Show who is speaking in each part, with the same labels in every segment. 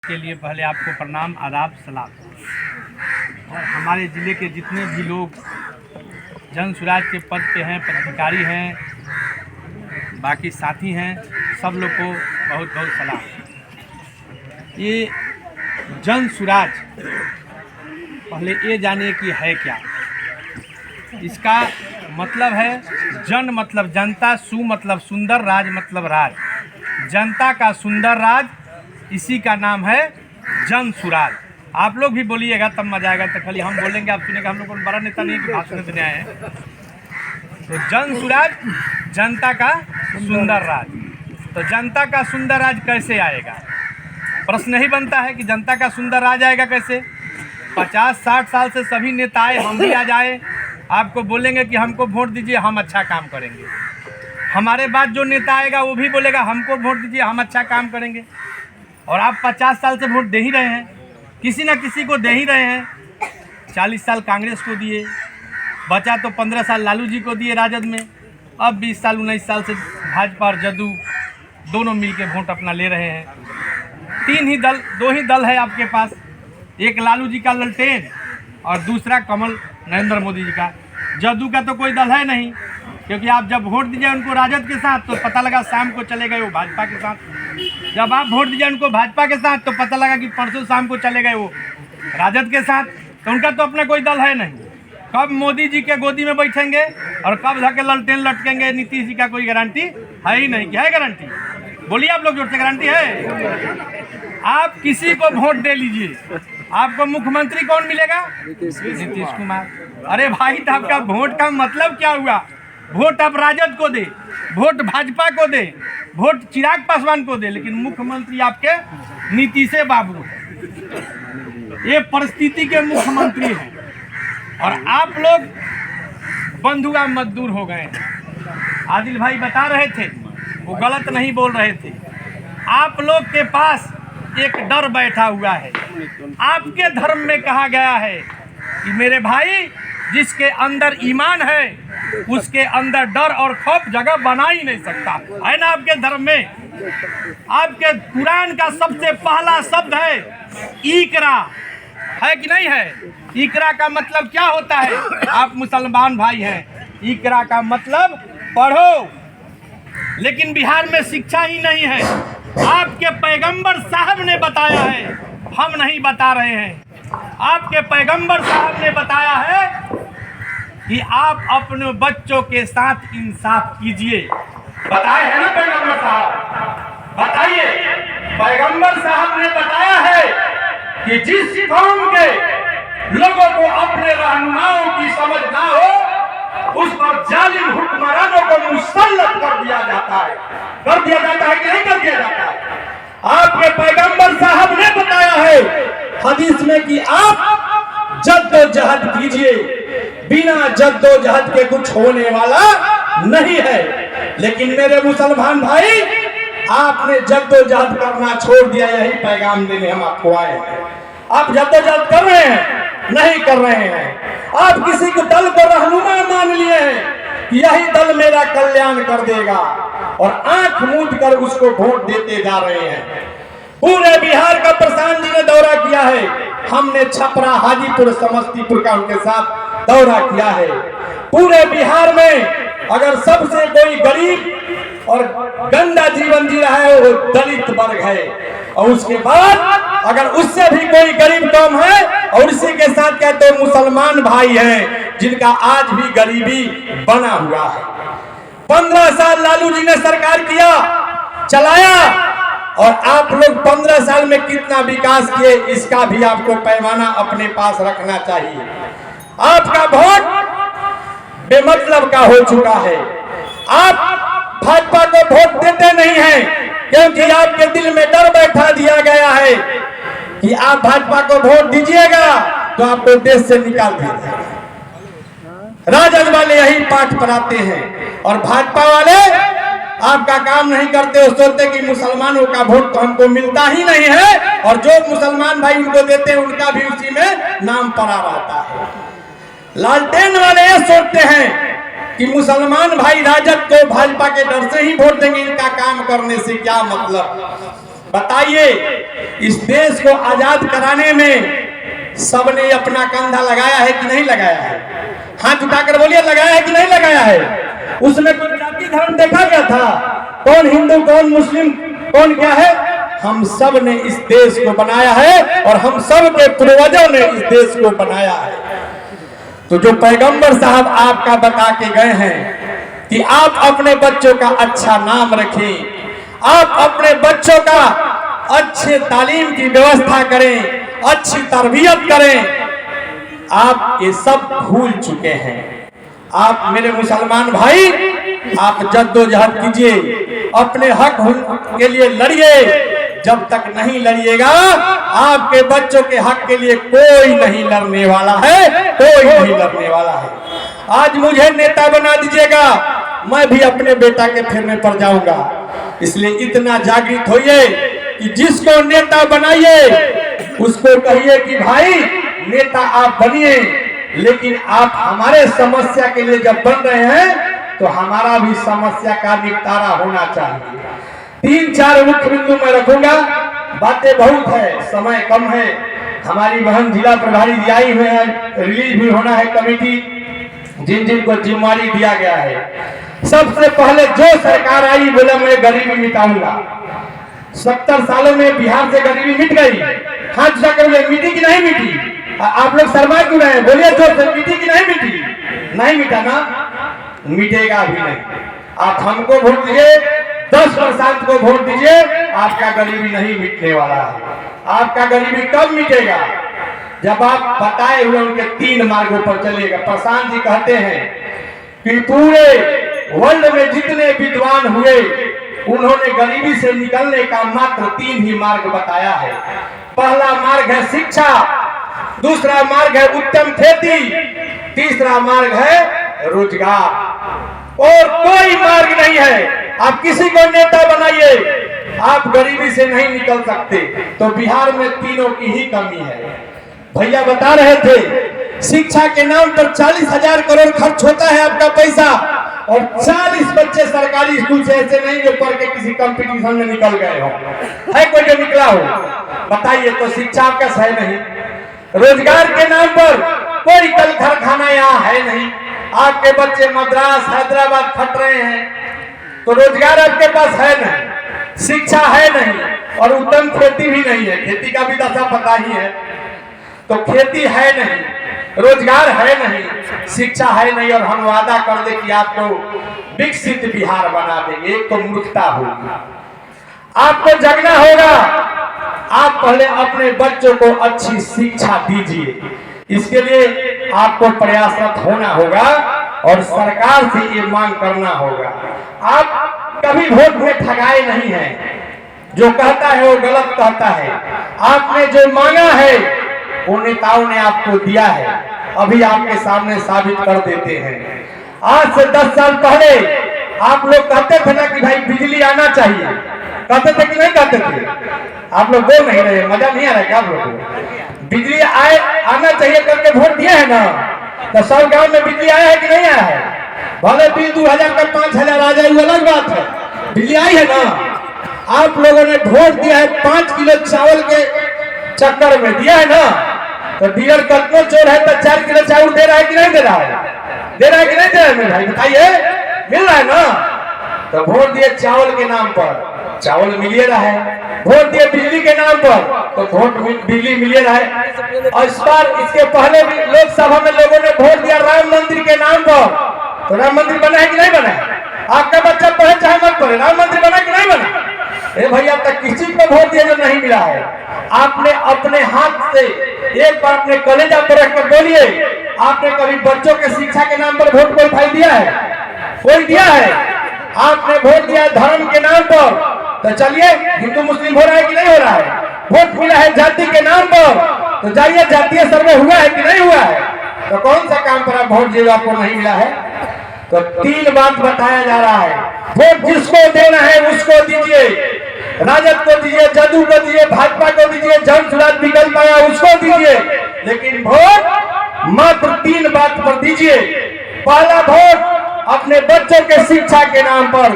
Speaker 1: के लिए पहले आपको प्रणाम, आदाब, सलाम। और हमारे ज़िले के जितने भी लोग जन सुराज के पद पे हैं, पदाधिकारी हैं, बाकी साथी हैं, सब लोग को बहुत बहुत सलाम। ये जन सुराज पहले ये जानिए कि है क्या। इसका मतलब है जन मतलब जनता, सु मतलब सुंदर, राज मतलब राज। जनता का सुंदर राज, इसी का नाम है जन सुराज। आप लोग भी बोलिएगा तब मजा आएगा। तो खाली हम बोलेंगे आप सुनेंगे, हम लोग को बड़ा नेता नहीं कि भाषण देने आए हैं। तो जन सुराज, जनता का सुंदर राज। तो जनता का सुंदर राज कैसे आएगा? प्रश्न ही बनता है कि जनता का सुंदर राज आएगा कैसे। 50-60 साल से सभी नेता आए, हम भी आ जाए, आपको बोलेंगे कि हमको वोट दीजिए, हम अच्छा काम करेंगे। हमारे बाद जो नेता आएगा वो भी बोलेगा हमको वोट दीजिए, हम अच्छा काम करेंगे। और आप 50 साल से वोट दे ही रहे हैं, किसी न किसी को दे ही रहे हैं। 40 साल कांग्रेस को दिए, बचा तो 15 साल लालू जी को दिए राजद में। अब 20 साल 19 साल से भाजपा और जदयू दोनों मिलके वोट अपना ले रहे हैं। दो ही दल है आपके पास, एक लालू जी का ललटेन और दूसरा कमल नरेंद्र मोदी जी का। जदयू का तो कोई दल है नहीं, क्योंकि आप जब वोट दीजिए उनको राजद के साथ तो पता लगा शाम को चले गए वो भाजपा के साथ। जब आप वोट दीजिए उनको भाजपा के साथ तो पता लगा कि परसों शाम को चले गए वो राजद के साथ। तो उनका तो अपना कोई दल है नहीं। कब मोदी जी के गोदी में बैठेंगे और कब जाके ललटेन लटकेंगे, नीतीश जी का कोई गारंटी है ही नहीं। क्या है गारंटी? बोलिए आप लोग, जोर से गारंटी है? आप किसी को वोट दे लीजिए, आपको मुख्यमंत्री कौन मिलेगा? नीतीश कुमार। अरे भाई, तो आपका वोट का मतलब क्या हुआ? वोट आप राजद को दे, वोट भाजपा को दे, वोट चिराग पासवान को दे, लेकिन मुख्यमंत्री आपके नीतीश बाबू है। ये परिस्थिति के मुख्यमंत्री हैं और आप लोग बंधुआ मजदूर हो गए हैं। आदिल भाई बता रहे थे, वो गलत नहीं बोल रहे थे। आप लोग के पास एक डर बैठा हुआ है। आपके धर्म में कहा गया है कि मेरे भाई, जिसके अंदर ईमान है उसके अंदर डर और खौफ जगह बना ही नहीं सकता, है ना? आपके धर्म में, आपके कुरान का सबसे पहला शब्द है इकरा, है कि नहीं है? इकरा का मतलब क्या होता है? आप मुसलमान भाई हैं, इकरा का मतलब पढ़ो। लेकिन बिहार में शिक्षा ही नहीं है। आपके पैगंबर साहब ने बताया है, हम नहीं बता रहे हैं। आपके पैगंबर साहब ने बताया है कि आप अपने बच्चों के साथ इंसाफ कीजिए। बताए हैं ना पैगंबर साहब? बताइए, पैगंबर साहब ने बताया है कि जिस कौम के लोगों को अपने रहनुमाओं की समझ ना हो, उस पर जालिम हुक्मरानों को मुसल्लत कर दिया जाता है। कर दिया जाता है कि नहीं कर दिया जाता है? आपके पैगंबर साहब ने बताया है हदीस में कि आप जद्दोजहद कीजिए, बिना जद्दोजहद के कुछ होने वाला नहीं है। लेकिन मेरे मुसलमान भाई, आपने जद्दोजहद करना छोड़ दिया। यही पैगाम देने हम आपको आए हैं। आप जद्दोजहद कर रहे हैं? नहीं कर रहे हैं। आप किसी को दल को रहनुमा मान लिए हैं कि यही दल मेरा कल्याण कर देगा, और आंख मूंद कर उसको वोट देते जा रहे हैं। पूरे बिहार का प्रशांत जी ने दौरा किया है। हमने छपरा, हाजीपुर, समस्तीपुर का उनके साथ दौरा किया है। पूरे बिहार में अगर सबसे कोई गरीब और गंदा जीवन जी रहा है वो दलित वर्ग है, और उसके बाद अगर उससे भी कोई गरीब कम है और उसी के साथ क्या तो मुसलमान भाई हैं जिनका आज भी गरीबी बना हुआ है। 15 साल लालू जी ने सरकार किया, चलाया, और आप लोग 15 साल में कितना विकास किए, इसका भी आपको पैमाना अपने पास रखना चाहिए। आपका वोट बेमतलब का हो चुका है। आप भाजपा को वोट देते नहीं हैं क्योंकि आपके दिल में डर बैठा दिया गया है कि आप भाजपा को वोट दीजिएगा तो आपको देश से निकाल दिया जाएगा। राजद वाले यही पाठ पढ़ाते हैं और भाजपा वाले आपका काम नहीं करते। वो सोचते कि मुसलमानों का वोट तो हमको मिलता ही नहीं है, और जो मुसलमान भाई उनको देते हैं उनका भी उसी में नाम पड़ा रहता है। लालटेन वाले ये सोचते हैं कि मुसलमान भाई राजद को भाजपा के डर से ही वोट देंगे, इनका काम करने से क्या मतलब।
Speaker 2: बताइए, इस देश को आजाद कराने में सबने अपना कंधा लगाया है कि नहीं लगाया है? हाथ उठाकर बोलिए, लगाया है कि नहीं लगाया है? उसमें कोई जाति धर्म देखा गया था? कौन हिंदू, कौन मुस्लिम, कौन क्या है? हम सब ने इस देश को बनाया है और हम सब के पूर्वजों ने इस देश को बनाया है। तो जो पैगंबर साहब आपका बता के गए हैं कि आप अपने बच्चों का अच्छा नाम रखें, आप अपने बच्चों का अच्छे तालीम की व्यवस्था करें, अच्छी तरबियत करें, आप ये सब भूल चुके हैं। आप मेरे मुसलमान भाई, आप जद्दोजहद कीजिए, अपने हक के लिए लड़िए। जब तक नहीं लड़िएगा, आपके बच्चों के हक के लिए कोई नहीं लड़ने वाला है, कोई नहीं लड़ने वाला है। आज मुझे नेता बना दीजिएगा, मैं भी अपने बेटा के फेरने पर जाऊंगा। इसलिए इतना जागृत होइए कि जिसको नेता बनाइए उसको कहिए कि भाई नेता आप बनिए, लेकिन आप हमारे समस्या के लिए जब बन रहे हैं तो हमारा भी समस्या का निपटारा होना चाहिए। 3-4 मुख्य बिंदु मैं रखूंगा, बातें बहुत है, समय कम है। हमारी बहन जिला प्रभारी जी आई हुए हैं, रिलीज भी होना है कमेटी, जिन जिन को जिम्मेवारी दिया गया है। सबसे पहले जो सरकार आई बोला मैं गरीबी मिटाऊंगा। 70 सालों में बिहार से गरीबी मिट गई। हाथ जाकर मिटी कि नहीं मिटी? आप लोग शर्मा क्यों रहे हैं? बोलिए तो मिटी कि नहीं मिटी? नहीं मिटा ना, मिटेगा भी नहीं। आप हमको वोट दीजिए, 10% को वोट दीजिए, आपका गरीबी नहीं मिटने वाला है। आपका गरीबी कब मिटेगा? जब आप बताए हुए उनके 3 मार्गों पर चलेगा। प्रशांत जी कहते हैं कि पूरे वर्ल्ड में जितने विद्वान हुए उन्होंने गरीबी से निकलने का मात्र 3 ही मार्ग बताया है। पहला मार्ग है शिक्षा, दूसरा मार्ग है उत्तम खेती, तीसरा मार्ग है रोजगार। और कोई मार्ग नहीं है। आप किसी को नेता बनाइए, आप गरीबी से नहीं निकल सकते। तो बिहार में तीनों की ही कमी है। भैया बता रहे थे, शिक्षा के नाम पर 40,000 करोड़ खर्च होता है आपका पैसा, और 40 बच्चे सरकारी स्कूल से ऐसे नहीं जो पढ़ के किसी कंपटीशन में निकल गए हो। है कोई जो निकला हो? बताइए। तो शिक्षा आपका सही नहीं। रोजगार के नाम पर कोई कल कारखाना यहाँ है नहीं। आपके बच्चे मद्रास हैदराबाद खट रहे हैं, तो रोजगार आपके पास है नहीं, शिक्षा है नहीं, और उत्तम खेती भी नहीं है। खेती का भी दशा पता ही है। तो खेती है नहीं, रोजगार है नहीं, शिक्षा है नहीं, और हम वादा कर दे कि आपको विकसित बिहार बना देंगे, तो मूर्खता होगी। आपको जगना होगा। आप पहले अपने बच्चों को अच्छी शिक्षा दीजिए। इसके लिए आपको प्रयासरत होना होगा और सरकार से ये मांग करना होगा। आप कभी वोट में ठगाए नहीं हैं। जो कहता है वो गलत कहता है। आपने जो मांगा है वो नेताओं ने आपको दिया है, अभी आपके सामने साबित कर देते हैं। आज से 10 साल पहले आप लोग कहते थे ना कि भाई बिजली आना चाहिए, कहते थे कि नहीं कहते थे? आप लोग बोल नहीं रहे, मजा नहीं आ रहा है क्या आप लोग को? बिजली आना चाहिए करके वोट दिए है ना, तो सब गांव में बिजली आया है कि नहीं आया है? भले बिल 2000 का 5000 आ जाए, वो अलग बात है। बिजली आई है ना। आप लोगों ने वोट दिया है 5 किलो चावल के चक्कर में, दिया है ना। तो डीलर कतनो चोर है तो 4 किलो चावल दे रहा है कि नहीं दे रहा है? दे रहा है कि नहीं दे रहा है मेरे भाई? बताइए, मिल रहा है ना। तो वोट दिए चावल के नाम पर, चावल मिलिए रहा है। वोट दिए बिजली के नाम पर, तो वोट बिजली मिलिए रहा है। और इस बार, इसके पहले भी लोकसभा में लोगों ने वोट दिया राम मंदिर के नाम पर, तो राम मंदिर बना है कि नहीं बना है? आपका बच्चा पढ़े चाहे मत पढ़े, राम मंदिर बना कि नहीं बना? भैया तक किसी को वोट दिया जो नहीं मिला है। आपने अपने हाथ से एक बार अपने कलेजा पर रख कर बोलिए, आपने कभी बच्चों के शिक्षा के नाम पर वोट कोई भाई दिया है? कोई दिया है? आपने वोट दिया धर्म के नाम पर, तो चलिए हिंदू मुस्लिम हो रहा है कि नहीं हो रहा है? वोट मिला है जाति के नाम पर, तो जाइए जातीय सर्वे हुआ है कि नहीं हुआ है? तो कौन सा काम पर आप वोट दिए आपको नहीं मिला है? तो 3 बात बताया जा रहा है। वोट जिसको देना है उसको दीजिए, राजद को दीजिए, जदयू को दीजिए, भाजपा को दीजिए, जन सुराज विकल्प आया उसको दीजिए, लेकिन वोट मात्र 3 बात पर दीजिए। पहला वोट अपने बच्चों के शिक्षा के नाम पर,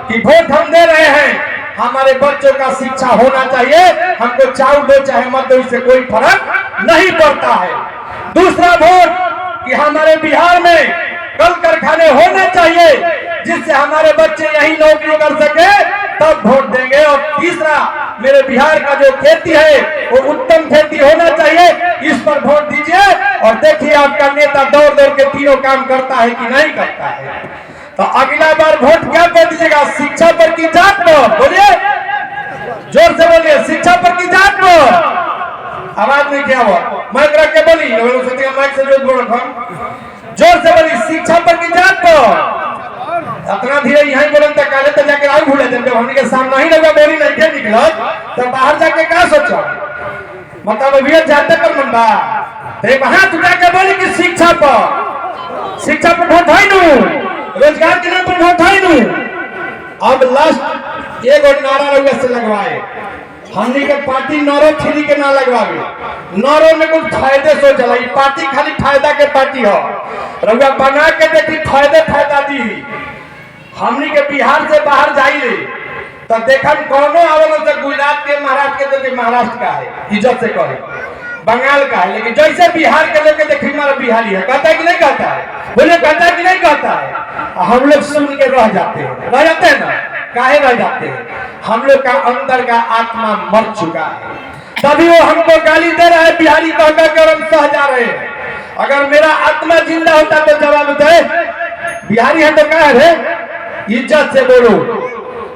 Speaker 2: कि वोट हम दे रहे हैं हमारे बच्चों का शिक्षा होना चाहिए। हमको चाउर दो चाहे मत दो, इससे कोई फर्क नहीं पड़ता है। दूसरा वोट कि हमारे बिहार में कल कारखाने होने चाहिए जिससे हमारे बच्चे यही नौकरी कर सके, तब वोट देंगे। और तीसरा, मेरे बिहार का जो खेती है वो उत्तम खेती होना चाहिए, इस पर वोट दीजिए और देखिए आपका नेता दौड़ दौड़ के तीनों काम करता है कि नहीं करता है। तो अगला बार वोट क्या कर दीजिएगा? शिक्षा पर की जात पर। बोलिए, जोर से बोलिए, शिक्षा पर की जात पर। आवाज नहीं क्या हुआ? माइक रख के बोली, माइक से जोर रखो, जोर से बोली, शिक्षा पर की जात पर। अपना धीरे यहाँ बोलन तक काले तो जाके आउ भूले जब हमने के सामने ही लगा बोली नहीं के निकला तो बाहर जाके क्या सोचा? मतलब अभी जाते पर मन बा ते वहां तुझा के बोली कि शिक्षा पर वोट है नु, रोजगार के नाम पर वोट है नु। अब लास्ट एक और नारा रउआ से लगवाए, हमनी के पार्टी नौरो फ्री के ना लगवावे, नौरो में कुछ फायदे सोचला, ई पार्टी खाली फायदा के पार्टी हो। रउआ बना के देखी फायदा दी। हमनी के बिहार से बाहर जाइले तो देखम कोनो आवल से गुजरात के, महाराष्ट्र के, तो महाराष्ट्र का है, इज्जत से कहे, बंगाल का है, लेकिन जैसे बिहार के लोग देखी हमारा बिहारी है, कहता है कि नहीं कहता है? बोले कहता है कि नहीं कहता है? हम लोग सुन के रह जाते हैं ना, काहे रह जाते हैं? हम लोग का अंदर का आत्मा मर चुका है, तभी वो हमको गाली दे रहा है बिहारी कहकर के, हम सह जा रहे हैं। अगर मेरा आत्मा जिंदा होता तो जवाब दे, बिहारी है तो क्या है, इज्जत से बोलो।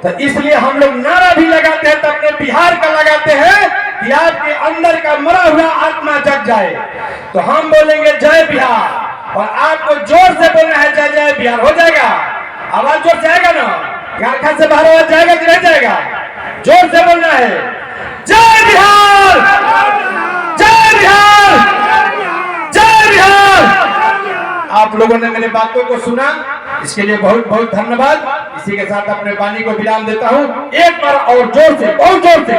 Speaker 2: तो इसलिए हम लोग नारा भी लगाते हैं, तो अपने बिहार का लगाते हैं कि आपके अंदर का मरा हुआ आत्मा जग जाए। तो हम बोलेंगे जय बिहार, और आपको जोर से बोलना है जय जय बिहार। हो जाएगा? आवाज जोर से आएगा ना? झारखंड से बाहर आवाज जाएगा कि नहीं जाएगा? जोर से बोलना है जय बिहार, जय बिहार, जय बिहार। आप लोगों ने मेरे बातों को सुना, इसके लिए बहुत बहुत धन्यवाद। इसी के साथ अपने वाणी को विराम देता हूँ। एक बार और जोर से, बहुत जोर से